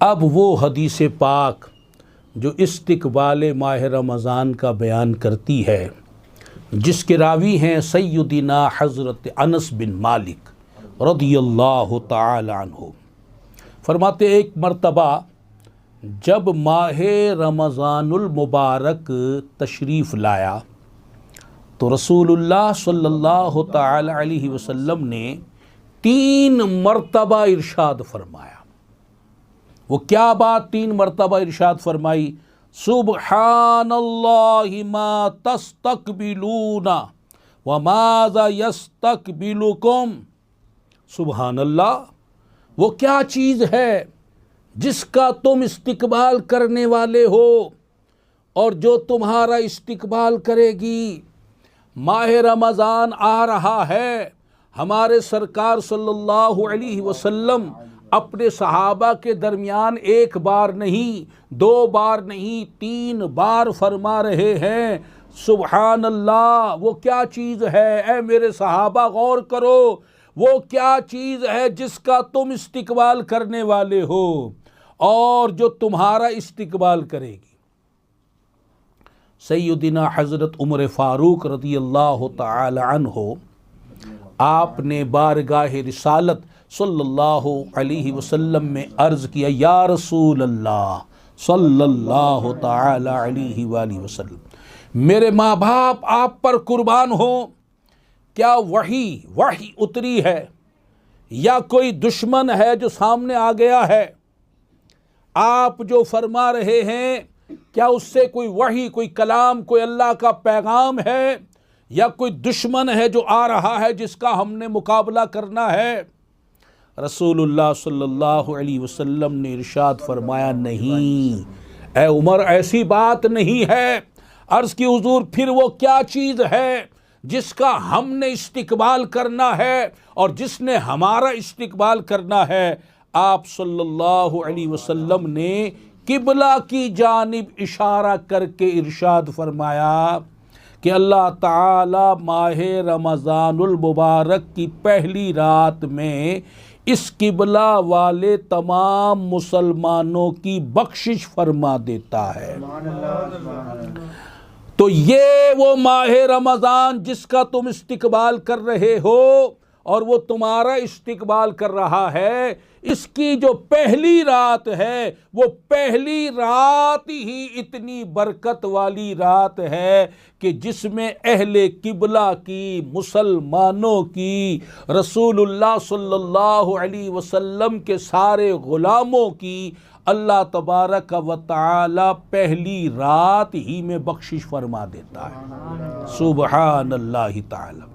अब वो हदीस पाक जो इस्तिक़बाल माह रमज़ान का बयान करती है, जिसके रावी हैं सय्यदना हज़रत अनस बिन मालिक रदियल्लाहु ताला अन्हु, फरमाते एक मर्तबा जब माह रमज़ानुल मुबारक तशरीफ़ लाया तो रसूलुल्लाह सल्लल्लाहु ताला अलैहि वसल्लम ने 3 मर्तबा इरशाद फरमाया। वो क्या बात 3 मर्तबा इरशाद फरमाई? सुब्हानल्लाहि मा तस्तक़बिलूना व माज़ा यस्तक़बिलुकुम। सुब्हानल्लाह, वो क्या चीज़ है जिसका तुम इस्तिक़बाल करने वाले हो और जो तुम्हारा इस्तिक़बाल करेगी। माह रमज़ान आ रहा है, हमारे सरकार सल्लल्लाहु अलैहि वसल्लम अपने सहाबा के दरमियान 1 बार नहीं, 2 बार नहीं, 3 बार फरमा रहे हैं सुबहान अल्लाह। वो क्या चीज़ है? ए मेरे सहाबा गौर करो, वो क्या चीज़ है जिसका तुम इस्तिक़बाल करने वाले हो और जो तुम्हारा इस्तिक़बाल करेगी। सय्यदना हज़रत उमर फ़ारूक रज़ियल्लाहु ताला अन्हु, आपने बारगाह रिसालत सल्लल्लाहु अलैहि वसल्लम में अर्ज़ किया, या रसूल अल्लाह सल्लल्लाहु ताला अलैहि वसल्लम, मेरे माँ बाप आप पर कुर्बान हो, क्या वही उतरी है या कोई दुश्मन है जो सामने आ गया है? आप जो फरमा रहे हैं क्या उससे कोई वही, कोई कलाम, कोई अल्लाह का पैगाम है या कोई दुश्मन है जो आ रहा है जिसका हमने मुकाबला करना है? रसूलुल्लाह सल्लल्लाहु अलैहि वसल्लम ने इरशाद फरमाया, नहीं ए उमर, ऐसी बात नहीं है। अर्ज़ की हुजूर, फिर वो क्या चीज़ है जिसका हमने इस्तिक़बाल करना है और जिसने हमारा इस्तिक़बाल करना है? आप सल्लल्लाहु अलैहि वसल्लम ने किबला की जानिब इशारा करके इरशाद फरमाया कि अल्लाह ताला माह रमज़ानुल मुबारक की पहली रात में इस किबला वाले तमाम मुसलमानों की बख्शिश फरमा देता है। तो ये वो माह रमज़ान जिसका तुम इस्तिक़बाल कर रहे हो और वो तुम्हारा इस्तिक़बाल कर रहा है, इसकी जो पहली रात है वो पहली रात ही इतनी बरकत वाली रात है कि जिसमें अहले किबला की, मुसलमानों की, रसूलुल्लाह सल्लल्लाहु अलैहि वसल्लम के सारे ग़ुलामों की अल्लाह तबारक व तआला पहली रात ही में बख्शिश फरमा देता है। सुबहान अल्लाह ताला।